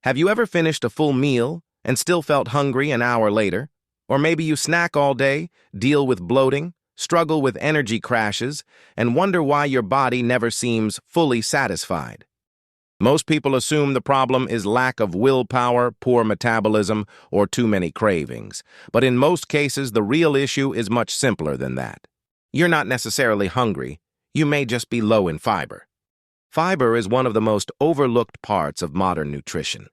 Have you ever finished a full meal and still felt hungry an hour later? Or maybe you snack all day, deal with bloating, struggle with energy crashes, and wonder why your body never seems fully satisfied. Most people assume the problem is lack of willpower, poor metabolism, or too many cravings. But in most cases, the real issue is much simpler than that. You're not necessarily hungry. You may just be low in fiber. Fiber is one of the most overlooked parts of modern nutrition.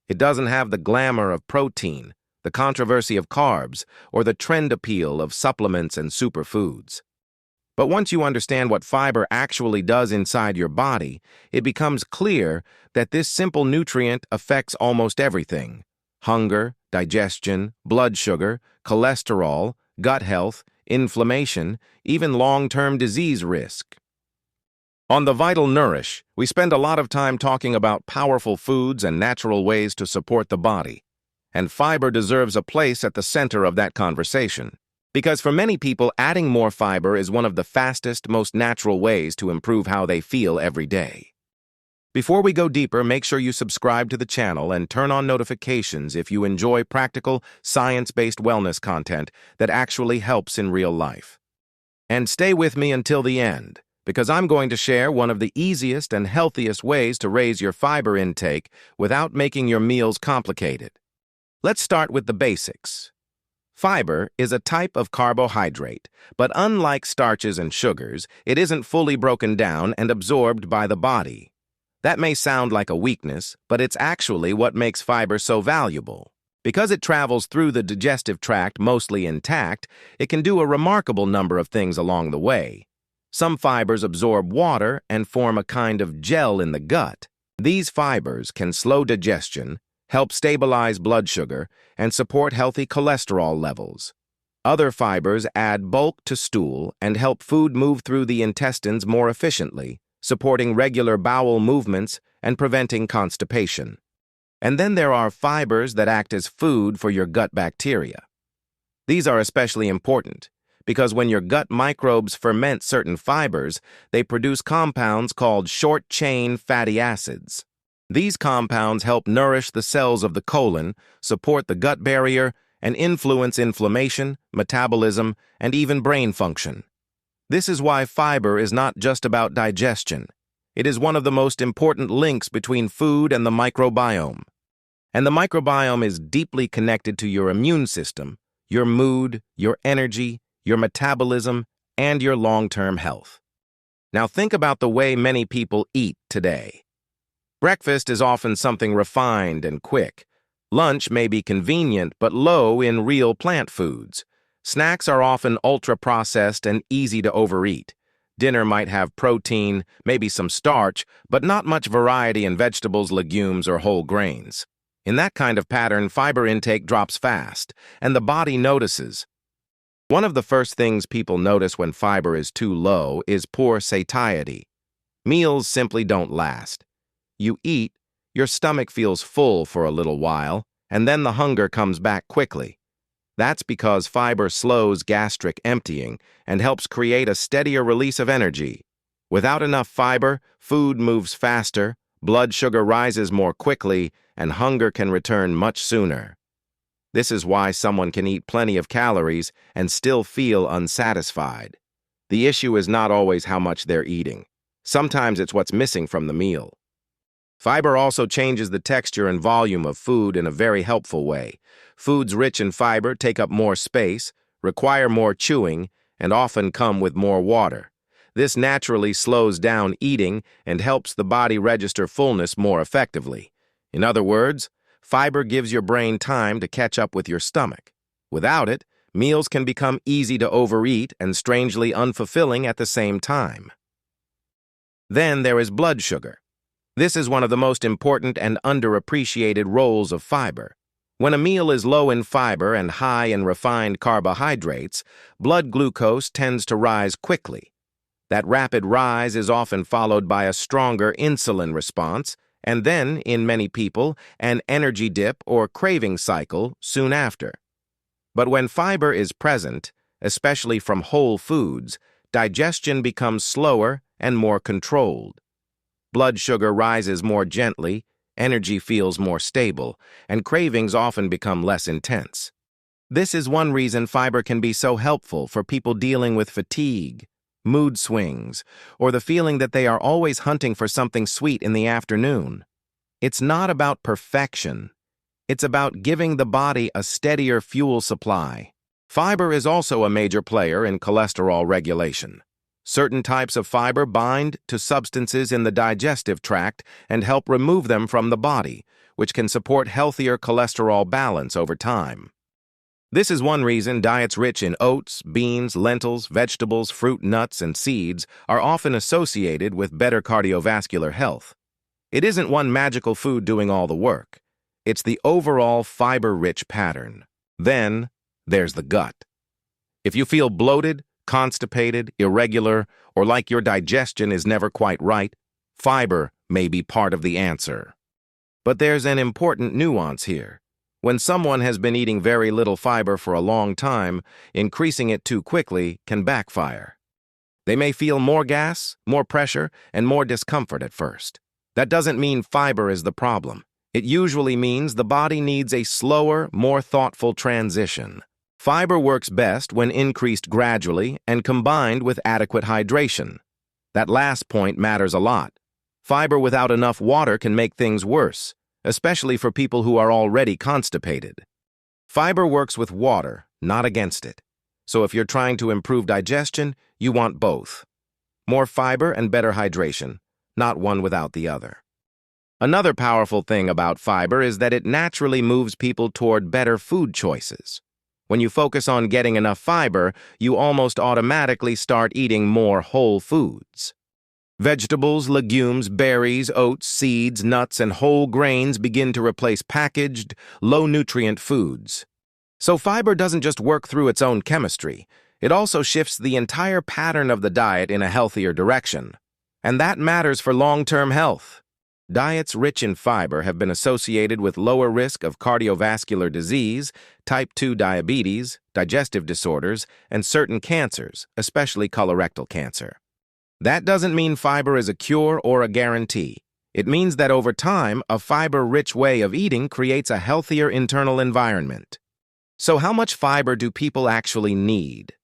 It doesn't have the glamour of protein, the controversy of carbs, or the trend appeal of supplements and superfoods. But once you understand what fiber actually does inside your body, it becomes clear that this simple nutrient affects almost everything: hunger, digestion, blood sugar, cholesterol, gut health, inflammation, even long-term disease risk. On the Vital Nourish, we spend a lot of time talking about powerful foods and natural ways to support the body. And fiber deserves a place at the center of that conversation. Because for many people, adding more fiber is one of the fastest, most natural ways to improve how they feel every day. Before we go deeper, make sure you subscribe to the channel and turn on notifications if you enjoy practical, science-based wellness content that actually helps in real life. And stay with me until the end, because I'm going to share one of the easiest and healthiest ways to raise your fiber intake without making your meals complicated. Let's start with the basics. Fiber is a type of carbohydrate, but unlike starches and sugars, it isn't fully broken down and absorbed by the body. That may sound like a weakness, but it's actually what makes fiber so valuable. Because it travels through the digestive tract mostly intact, it can do a remarkable number of things along the way. Some fibers absorb water and form a kind of gel in the gut. These fibers can slow digestion, help stabilize blood sugar, and support healthy cholesterol levels. Other fibers add bulk to stool and help food move through the intestines more efficiently, supporting regular bowel movements and preventing constipation. And then there are fibers that act as food for your gut bacteria. These are especially important because when your gut microbes ferment certain fibers, they produce compounds called short-chain fatty acids. These compounds help nourish the cells of the colon, support the gut barrier, and influence inflammation, metabolism, and even brain function. This is why fiber is not just about digestion. It is one of the most important links between food and the microbiome. And the microbiome is deeply connected to your immune system, your mood, your energy, your metabolism, and your long-term health. Now think about the way many people eat today. Breakfast is often something refined and quick. Lunch may be convenient but low in real plant foods. Snacks are often ultra-processed and easy to overeat. Dinner might have protein, maybe some starch, but not much variety in vegetables, legumes, or whole grains. In that kind of pattern, fiber intake drops fast, and the body notices. One of the first things people notice when fiber is too low is poor satiety. Meals simply don't last. You eat, your stomach feels full for a little while, and then the hunger comes back quickly. That's because fiber slows gastric emptying and helps create a steadier release of energy. Without enough fiber, food moves faster, blood sugar rises more quickly, and hunger can return much sooner. This is why someone can eat plenty of calories and still feel unsatisfied. The issue is not always how much they're eating. Sometimes it's what's missing from the meal. Fiber also changes the texture and volume of food in a very helpful way. Foods rich in fiber take up more space, require more chewing, and often come with more water. This naturally slows down eating and helps the body register fullness more effectively. In other words, fiber gives your brain time to catch up with your stomach. Without it, meals can become easy to overeat and strangely unfulfilling at the same time. Then there is blood sugar. This is one of the most important and underappreciated roles of fiber. When a meal is low in fiber and high in refined carbohydrates, blood glucose tends to rise quickly. That rapid rise is often followed by a stronger insulin response, and then, in many people, an energy dip or craving cycle soon after. But when fiber is present, especially from whole foods, digestion becomes slower and more controlled. Blood sugar rises more gently, energy feels more stable, and cravings often become less intense. This is one reason fiber can be so helpful for people dealing with fatigue, mood swings, or the feeling that they are always hunting for something sweet in the afternoon. It's not about perfection. It's about giving the body a steadier fuel supply. Fiber is also a major player in cholesterol regulation. Certain types of fiber bind to substances in the digestive tract and help remove them from the body, which can support healthier cholesterol balance over time. This is one reason diets rich in oats, beans, lentils, vegetables, fruit, nuts, and seeds are often associated with better cardiovascular health. It isn't one magical food doing all the work. It's the overall fiber-rich pattern. Then, there's the gut. If you feel bloated, constipated, irregular, or like your digestion is never quite right, fiber may be part of the answer. But there's an important nuance here. When someone has been eating very little fiber for a long time, increasing it too quickly can backfire. They may feel more gas, more pressure, and more discomfort at first. That doesn't mean fiber is the problem. It usually means the body needs a slower, more thoughtful transition. Fiber works best when increased gradually and combined with adequate hydration. That last point matters a lot. Fiber without enough water can make things worse, especially for people who are already constipated. Fiber works with water, not against it. So if you're trying to improve digestion, you want both. More fiber and better hydration, not one without the other. Another powerful thing about fiber is that it naturally moves people toward better food choices. When you focus on getting enough fiber, you almost automatically start eating more whole foods. Vegetables, legumes, berries, oats, seeds, nuts, and whole grains begin to replace packaged, low-nutrient foods. So fiber doesn't just work through its own chemistry, it also shifts the entire pattern of the diet in a healthier direction. And that matters for long-term health. Diets rich in fiber have been associated with lower risk of cardiovascular disease, type 2 diabetes, digestive disorders, and certain cancers, especially colorectal cancer. That doesn't mean fiber is a cure or a guarantee. It means that over time, a fiber-rich way of eating creates a healthier internal environment. So how much fiber do people actually need?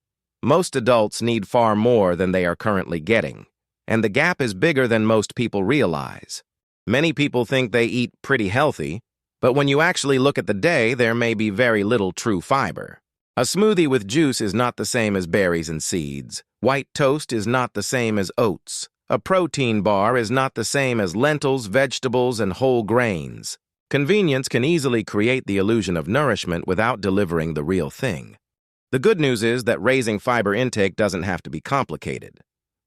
Most adults need far more than they are currently getting, and the gap is bigger than most people realize. Many people think they eat pretty healthy, but when you actually look at the day, there may be very little true fiber. A smoothie with juice is not the same as berries and seeds. White toast is not the same as oats. A protein bar is not the same as lentils, vegetables, and whole grains. Convenience can easily create the illusion of nourishment without delivering the real thing. The good news is that raising fiber intake doesn't have to be complicated.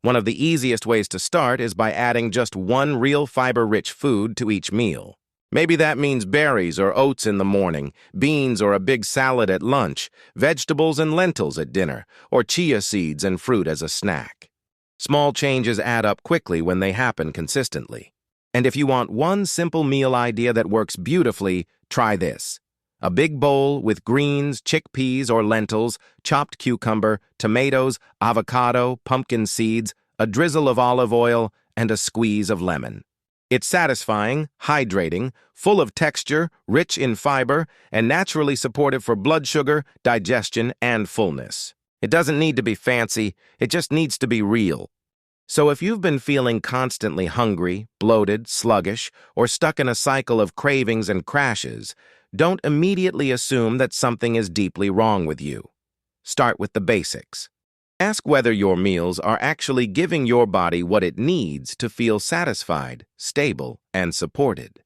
One of the easiest ways to start is by adding just one real fiber-rich food to each meal. Maybe that means berries or oats in the morning, beans or a big salad at lunch, vegetables and lentils at dinner, or chia seeds and fruit as a snack. Small changes add up quickly when they happen consistently. And if you want one simple meal idea that works beautifully, try this. A big bowl with greens, chickpeas or lentils, chopped cucumber, tomatoes, avocado, pumpkin seeds, a drizzle of olive oil, and a squeeze of lemon. It's satisfying, hydrating, full of texture, rich in fiber, and naturally supportive for blood sugar, digestion, and fullness. It doesn't need to be fancy, it just needs to be real. So if you've been feeling constantly hungry, bloated, sluggish, or stuck in a cycle of cravings and crashes, don't immediately assume that something is deeply wrong with you. Start with the basics. Ask whether your meals are actually giving your body what it needs to feel satisfied, stable, and supported.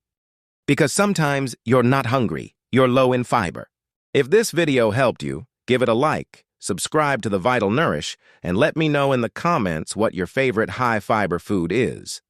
Because sometimes you're not hungry, you're low in fiber. If this video helped you, give it a like, subscribe to the Vital Nourish, and let me know in the comments what your favorite high-fiber food is.